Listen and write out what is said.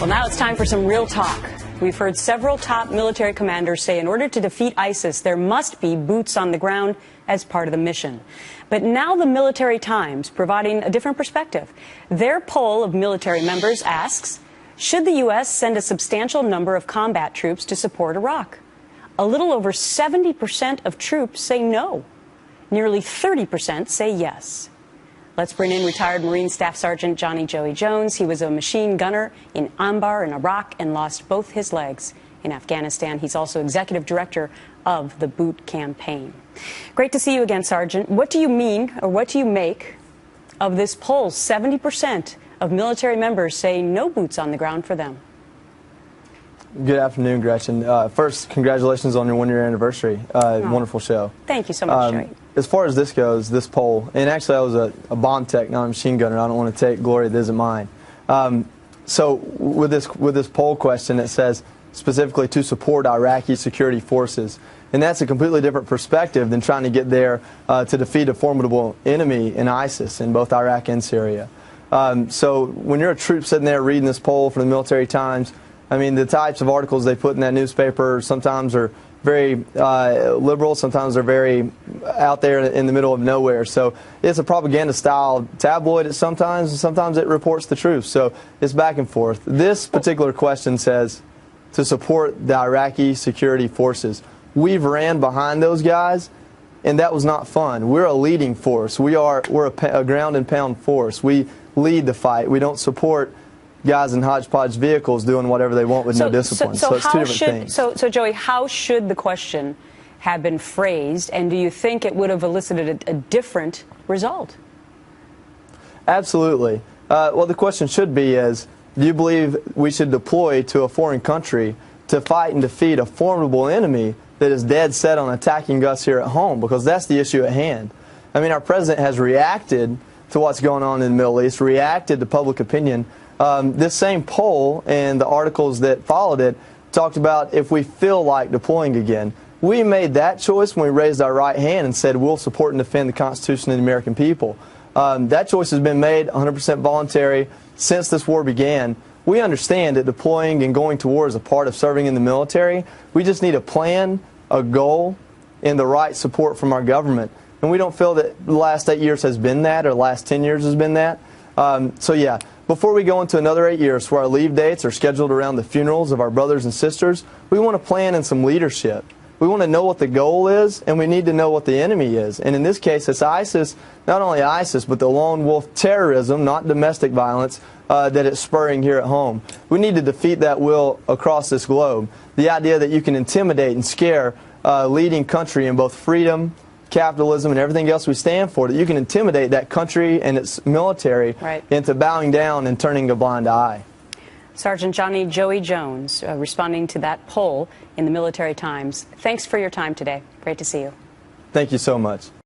Well, now it's time for some real talk. We've heard several top military commanders say in order to defeat ISIS, there must be boots on the ground as part of the mission. But now the Military Times providing a different perspective. Their poll of military members asks, should the U.S. send a substantial number of combat troops to support Iraq? A little over 70% of troops say no. Nearly 30% say yes. Let's bring in retired Marine Staff Sergeant Johnny Joey Jones. He was a machine gunner in Anbar in Iraq and lost both his legs in Afghanistan. He's also executive director of the Boot Campaign. Great to see you again, Sergeant. What do you mean, or what do you make of this poll? 70% of military members say no boots on the ground for them. Good afternoon, Gretchen. First, congratulations on your one-year anniversary. Wonderful show. Thank you so much, Joey. As far as this goes, this poll, and actually I was a bomb tech, not a machine gunner. I don't want to take glory that isn't mine. So with this poll question, it says specifically to support Iraqi security forces. And that's a completely different perspective than trying to get there to defeat a formidable enemy in ISIS in both Iraq and Syria. So when you're a troop sitting there reading this poll from the Military Times, I mean, the types of articles they put in that newspaper sometimes are very liberal, sometimes they're very out there in the middle of nowhere. So it's a propaganda-style tabloid at sometimes, and sometimes it reports the truth. So it's back and forth. This particular question says to support the Iraqi security forces. We've ran behind those guys, and that was not fun. We're a leading force. We're a ground and pound force. We lead the fight. We don't support guys in hodgepodge vehicles doing whatever they want with no discipline. So it's two different things. So Joey, how should the question have been phrased, and do you think it would have elicited a different result? Absolutely. Well, the question should be is, do you believe we should deploy to a foreign country to fight and defeat a formidable enemy that is dead set on attacking us here at home? Because that's the issue at hand. I mean, our president has reacted to what's going on in the Middle East, reacted to public opinion. This same poll and the articles that followed it talked about if we feel like deploying again. We made that choice when we raised our right hand and said we'll support and defend the Constitution and the American people. That choice has been made 100% voluntary since this war began. We understand that deploying and going to war is a part of serving in the military. We just need a plan, a goal, and the right support from our government. And we don't feel that the last 8 years has been that, or the last 10 years has been that. So yeah, before we go into another 8 years where our leave dates are scheduled around the funerals of our brothers and sisters, we want to plan in some leadership. We want to know what the goal is, and we need to know what the enemy is. And in this case, it's ISIS, not only ISIS, but the lone wolf terrorism, not domestic violence, that it's spurring here at home. We need to defeat that will across this globe. The idea that you can intimidate and scare a leading country in both freedom, capitalism, and everything else we stand for, that you can intimidate that country and its military into bowing down and turning a blind eye. Sergeant Johnny Joey Jones, responding to that poll in the Military Times. Thanks for your time today. Great to see you. Thank you so much.